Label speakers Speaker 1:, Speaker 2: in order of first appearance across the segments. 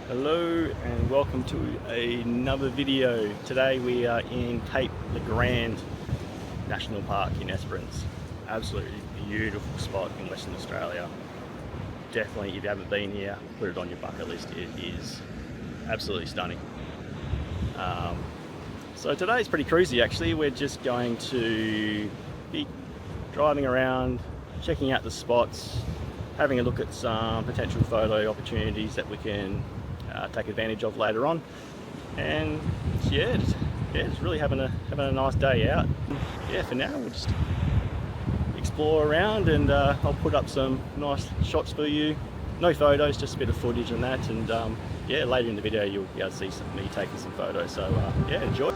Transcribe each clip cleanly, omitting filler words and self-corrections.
Speaker 1: Hello and welcome to another video. Today we are in Cape Legrand National Park in Esperance. Absolutely beautiful spot in Western Australia. Definitely, if you haven't been here, put it on your bucket list. It is absolutely stunning. So today's pretty cruisy actually. We're just going to be driving around, checking out the spots, having a look at some potential photo opportunities that we can take advantage of later on, and just really having a nice day out. Yeah, for now we'll just explore around, and I'll put up some nice shots for you. No photos, just a bit of footage and that, and yeah, later in the video you'll be able to see me taking some photos. So yeah, enjoy.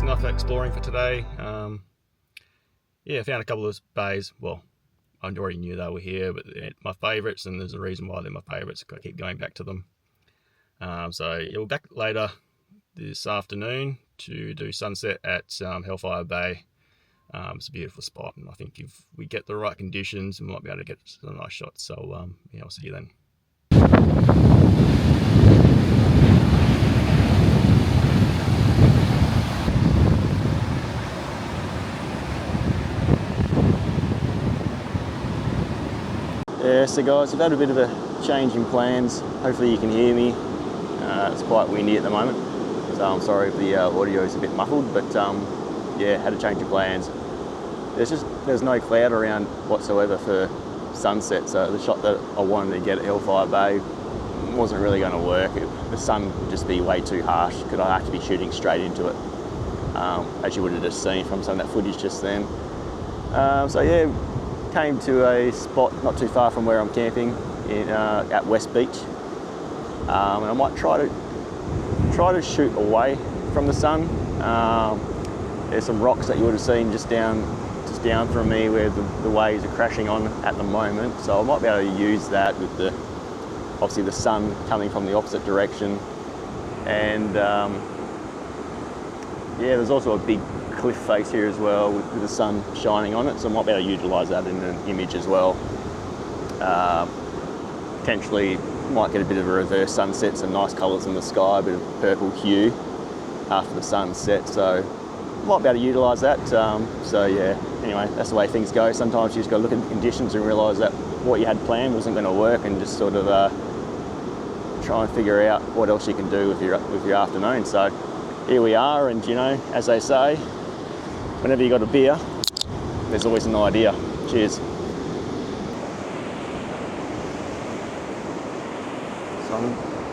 Speaker 1: Enough exploring for today. Yeah, I found a couple of bays. Well, I already knew they were here, but they're my favourites, and there's a reason why they're my favourites. I keep going back to them. So yeah, we're back later this afternoon to do sunset at Hellfire Bay. It's a beautiful spot, and I think if we get the right conditions, we might be able to get some nice shots. So yeah, I'll see you then. Yeah, so guys, we've had a bit of a change in plans. Hopefully you can hear me. It's quite windy at the moment, so I'm sorry if the audio is a bit muffled, but yeah, had a change of plans. There's no cloud around whatsoever for sunset, so the shot that I wanted to get at Hellfire Bay wasn't really going to work. The sun would just be way too harsh because I'd have to be shooting straight into it, as you would have just seen from some of that footage just then. So yeah, came to a spot not too far from where I'm camping at West Beach, and I might try to shoot away from the sun. There's some rocks that you would have seen just down from me where the waves are crashing on at the moment, so I might be able to use that with obviously the sun coming from the opposite direction, and yeah, there's also a big cliff face here as well with the sun shining on it, so I might be able to utilise that in an image as well. Potentially might get a bit of a reverse sunset, some nice colours in the sky, a bit of purple hue after the sun sets, so might be able to utilise that. So yeah, anyway, that's the way things go. Sometimes you just got to look at the conditions and realise that what you had planned wasn't going to work, and just sort of try and figure out what else you can do with your afternoon. So here we are, and you know, as they say, whenever you got a beer, there's always an idea. Cheers. So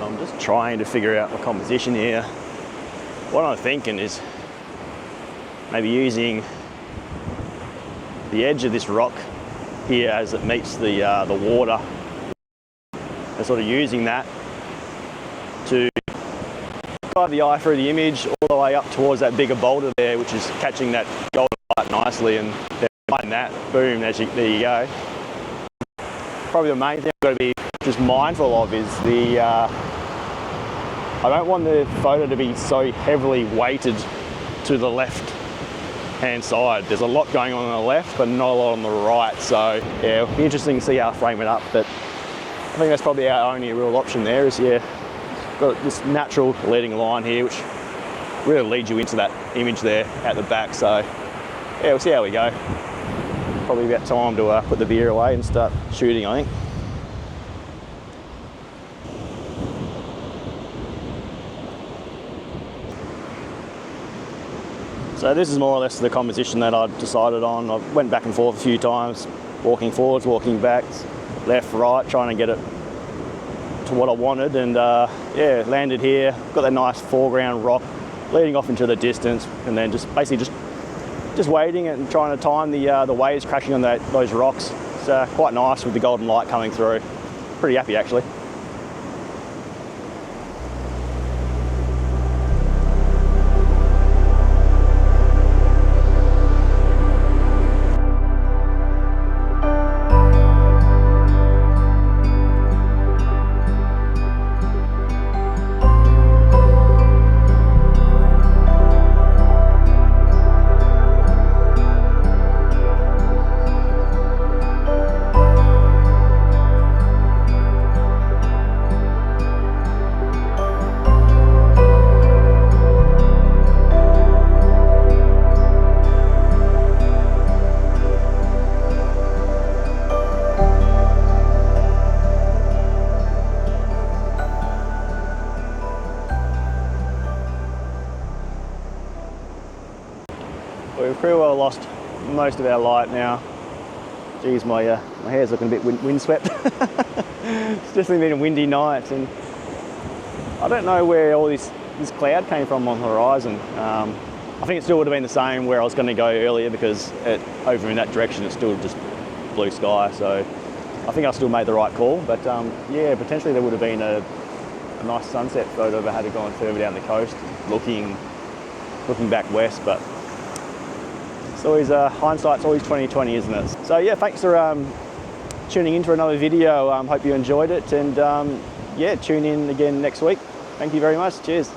Speaker 1: I'm just trying to figure out the composition here. What I'm thinking is maybe using the edge of this rock here as it meets the water, and sort of using that to guide the eye through the image all the way up towards that bigger boulder there, which is catching that golden light nicely, and then behind that, boom, there you go. Probably the main thing I've got to be just mindful of is I don't want the photo to be so heavily weighted to the left hand side. There's a lot going on the left, but not a lot on the right, so yeah, it'll be interesting to see how I frame it up, but I think that's probably our only real option there is, yeah, got this natural leading line here, which really leads you into that image there at the back. So yeah, we'll see how we go. Probably about time to put the beer away and start shooting, I think. So this is more or less the composition that I decided on. I went back and forth a few times, walking forwards, walking backs, left, right, trying to get it to what I wanted, and yeah, landed here. Got that nice foreground rock leading off into the distance, and then just basically just waiting and trying to time the waves crashing on those rocks. It's quite nice with the golden light coming through. Pretty happy actually. We've pretty well lost most of our light now. Geez, my hair's looking a bit windswept. It's definitely been a windy night, and I don't know where all this cloud came from on the horizon. I think it still would have been the same where I was going to go earlier, because over in that direction it's still just blue sky, so I think I still made the right call. But yeah, potentially there would have been a nice sunset photo if I had gone further down the coast, looking back west, but it's always, hindsight's always 20/20, isn't it? So yeah, thanks for tuning in for another video. Hope you enjoyed it, and yeah, tune in again next week. Thank you very much. Cheers.